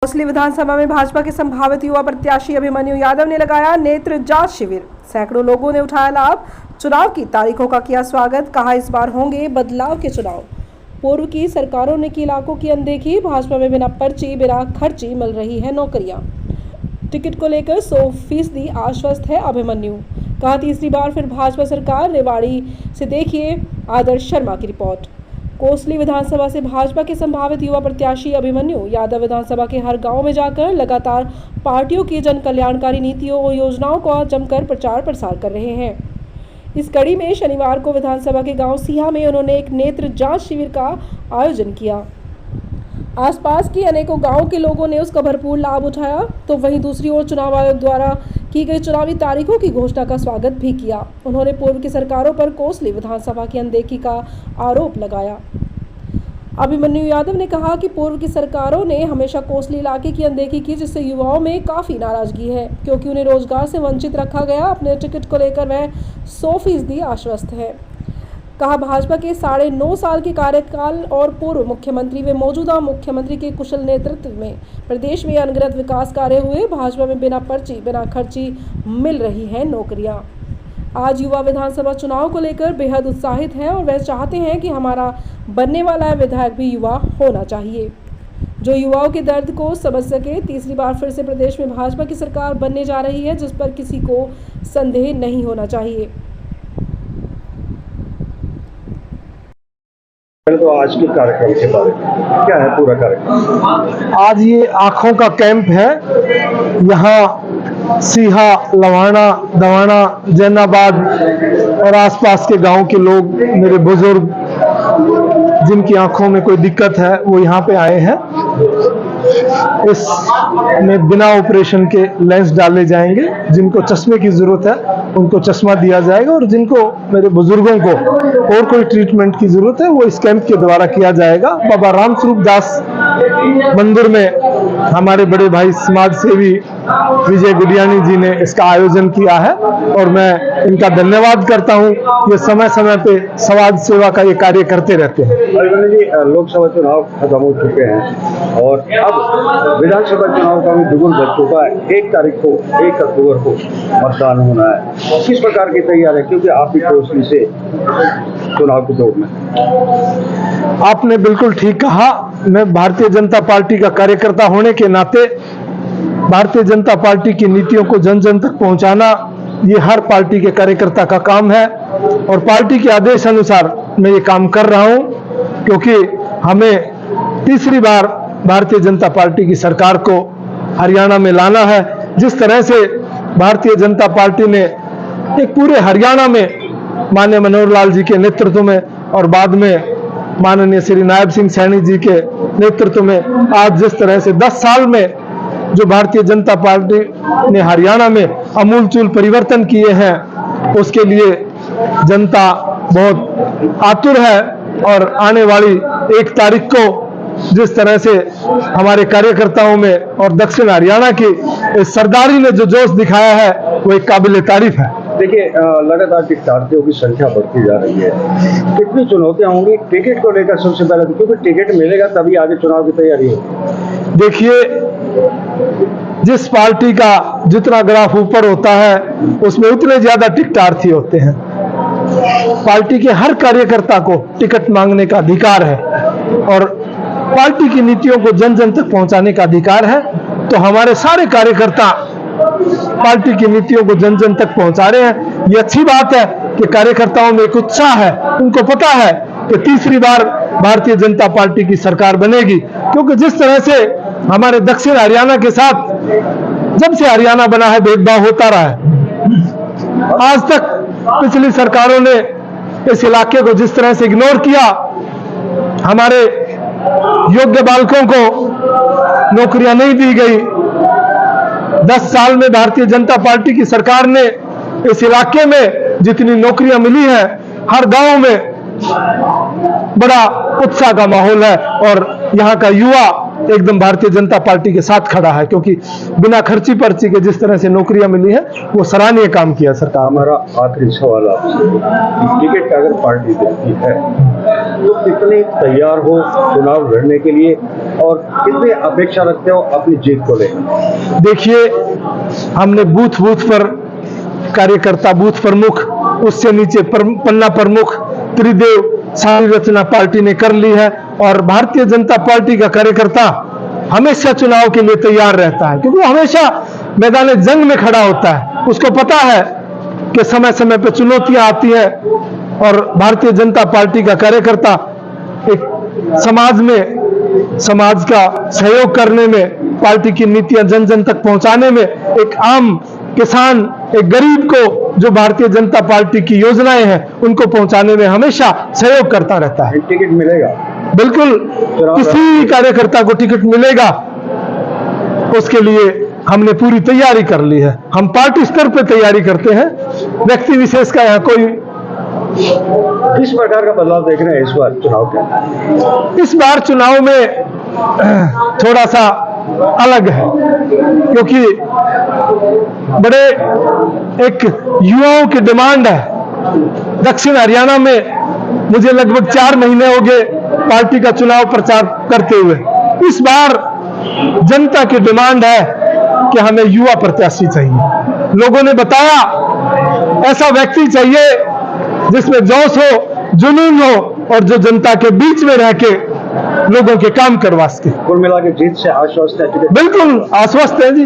कोसली विधानसभा में भाजपा के संभावित युवा प्रत्याशी अभिमन्यु यादव ने लगाया नेत्र जांच शिविर। सैकड़ों लोगों ने उठाया लाभ। चुनाव की तारीखों का किया स्वागत। कहा इस बार होंगे बदलाव के चुनाव। पूर्व की सरकारों ने की इलाकों की अनदेखी। भाजपा में बिना पर्ची बिना खर्ची मिल रही है नौकरियां। टिकट को लेकर 100% आश्वस्त है अभिमन्यु। कहा तीसरी बार फिर भाजपा सरकार। रेवाड़ी से देखिए आदर्श शर्मा की रिपोर्ट। कोसली विधानसभा से भाजपा के संभावित युवा प्रत्याशी अभिमन्यु यादव विधानसभा के हर गांव में जाकर लगातार पार्टियों की जन कल्याणकारी नीतियों और योजनाओं का जमकर प्रचार प्रसार कर रहे हैं। इस कड़ी में शनिवार को विधानसभा के गांव सीहा में उन्होंने एक नेत्र जांच शिविर का आयोजन किया। आसपास के अनेकों गांवों के लोगों ने उसका भरपूर लाभ उठाया, तो वहीं दूसरी ओर चुनाव आयोग द्वारा की गई चुनावी तारीखों की घोषणा का स्वागत भी किया। उन्होंने पूर्व की सरकारों पर कोसली विधानसभा की अनदेखी का आरोप लगाया। अभिमन्यु यादव ने कहा कि पूर्व की सरकारों ने हमेशा कोसली इलाके की अनदेखी की, जिससे युवाओं में काफी नाराजगी है, क्योंकि उन्हें रोजगार से वंचित रखा गया। अपने टिकट को लेकर वह 100% आश्वस्त है। कहा भाजपा के 9.5 साल के कार्यकाल और पूर्व मुख्यमंत्री व मौजूदा मुख्यमंत्री के कुशल नेतृत्व में प्रदेश में अनगिनत विकास कार्य हुए। भाजपा में बिना पर्ची बिना खर्ची मिल रही है नौकरियां। आज युवा विधानसभा चुनाव को लेकर बेहद उत्साहित हैं और वह चाहते हैं कि हमारा बनने वाला विधायक भी युवा होना चाहिए, जो युवाओं के दर्द को समझ सके। तीसरी बार फिर से प्रदेश में भाजपा की सरकार बनने जा रही है, जिस पर किसी को संदेह नहीं होना चाहिए। तो आज के कार्यक्रम के बारे में क्या है पूरा कार्यक्रम? आज ये आँखों का कैंप है। यहाँ सीहा, लवाना, दवाना, जैनाबाद और आसपास के गांव के लोग, मेरे बुजुर्ग जिनकी आंखों में कोई दिक्कत है, वो यहाँ पे आए हैं। इसमें बिना ऑपरेशन के लेंस डाले जाएंगे। जिनको चश्मे की जरूरत है उनको चश्मा दिया जाएगा, और जिनको, मेरे बुजुर्गों को और कोई ट्रीटमेंट की जरूरत है वो इस कैंप के द्वारा किया जाएगा। बाबा राम स्वरूप दास मंदिर में हमारे बड़े भाई समाज सेवी विजय गुडियानी जी ने इसका आयोजन किया है, और मैं इनका धन्यवाद करता हूं। ये समय समय पे समाज सेवा का ये कार्य करते रहते हैं। लोकसभा चुनाव खत्म हो चुके हैं और अब विधानसभा चुनाव का भी बिगुल बच चुका है। 1 तारीख को, 1 अक्टूबर को मतदान होना है। किस प्रकार की तैयारी है, क्योंकि आप भी कोसली से चुनाव की दौड़ में? आपने बिल्कुल ठीक कहा। मैं भारतीय जनता पार्टी का कार्यकर्ता होने के नाते भारतीय जनता पार्टी की नीतियों को जन जन तक पहुंचाना ये हर पार्टी के कार्यकर्ता का काम है, और पार्टी के आदेश अनुसार मैं ये काम कर रहा हूं, क्योंकि हमें तीसरी बार भारतीय जनता पार्टी की सरकार को हरियाणा में लाना है। जिस तरह से भारतीय जनता पार्टी ने एक पूरे हरियाणा में माननीय मनोहर लाल जी के नेतृत्व में और बाद में माननीय श्री नायब सिंह सैनी जी के नेतृत्व में आज जिस तरह से 10 साल में जो भारतीय जनता पार्टी ने हरियाणा में अमूलचूल परिवर्तन किए हैं, उसके लिए जनता बहुत आतुर है। और आने वाली 1 तारीख को जिस तरह से हमारे कार्यकर्ताओं में और दक्षिण हरियाणा की इस सरदारी ने जो जोश दिखाया है, वो एक काबिल तारीफ है। देखिए, लगातार टिकटार्थियों की संख्या बढ़ती जा रही है। कितनी चुनौतियां होंगी टिकट को लेकर? सबसे पहले तो क्योंकि टिकट मिलेगा तभी आगे चुनाव की तैयारी होगी। देखिए, जिस पार्टी का जितना ग्राफ ऊपर होता है उसमें उतने ज्यादा टिकटार्थी होते हैं। पार्टी के हर कार्यकर्ता को टिकट मांगने का अधिकार है, और पार्टी की नीतियों को जन जन तक पहुंचाने का अधिकार है। तो हमारे सारे कार्यकर्ता पार्टी की नीतियों को जन जन तक पहुंचा रहे हैं। ये अच्छी बात है कि कार्यकर्ताओं में एक उत्साह है। उनको पता है कि तीसरी बार भारतीय जनता पार्टी की सरकार बनेगी, क्योंकि जिस तरह से हमारे दक्षिण हरियाणा के साथ जब से हरियाणा बना है भेदभाव होता रहा है। आज तक पिछली सरकारों ने इस इलाके को जिस तरह से इग्नोर किया, हमारे योग्य बालकों को नौकरियां नहीं दी गई। 10 साल में भारतीय जनता पार्टी की सरकार ने इस इलाके में जितनी नौकरियां मिली हैं, हर गांव में बड़ा उत्साह का माहौल है, और यहाँ का युवा एकदम भारतीय जनता पार्टी के साथ खड़ा है, क्योंकि बिना खर्ची पर्ची के जिस तरह से नौकरियां मिली है वो सराहनीय काम किया सरकार। हमारा आखिरी सवाल आपसे, टिकट अगर पार्टी देती है तो कितने तैयार हो चुनाव लड़ने के लिए और कितनी अपेक्षा रखते हो अपनी जीत को लेकर? देखिए, हमने बूथ बूथ पर कार्यकर्ता, बूथ प्रमुख, उससे नीचे पन्ना प्रमुख, त्रिदेव सारी रचना पार्टी ने कर ली है। और भारतीय जनता पार्टी का कार्यकर्ता हमेशा चुनाव के लिए तैयार रहता है, क्योंकि वो हमेशा मैदान जंग में खड़ा होता है। उसको पता है कि समय समय पर चुनौतियां आती है और भारतीय जनता पार्टी का कार्यकर्ता एक समाज का सहयोग करने में, पार्टी की नीतियां जन जन तक पहुंचाने में, एक आम किसान, एक गरीब को जो भारतीय जनता पार्टी की योजनाएं हैं उनको पहुंचाने में हमेशा सहयोग करता रहता है। टिकट मिलेगा? बिल्कुल, किसी कार्यकर्ता को टिकट मिलेगा, उसके लिए हमने पूरी तैयारी कर ली है। हम पार्टी स्तर पर तैयारी करते हैं, व्यक्ति विशेष का यहाँ कोई। किस प्रकार का बदलाव देख रहे हैं इस बार चुनाव के? इस बार चुनाव में थोड़ा सा अलग है, क्योंकि बड़े एक युवाओं की डिमांड है। दक्षिण हरियाणा में मुझे लगभग 4 महीने हो गए पार्टी का चुनाव प्रचार करते हुए। इस बार जनता की डिमांड है कि हमें युवा प्रत्याशी चाहिए। लोगों ने बताया ऐसा व्यक्ति चाहिए जिसमें जोश हो, जुनून हो और जो जनता के बीच में रह के लोगों के काम करवा सके। कुल मिला के जीत से आश्वस्त है? बिल्कुल आश्वस्त है जी।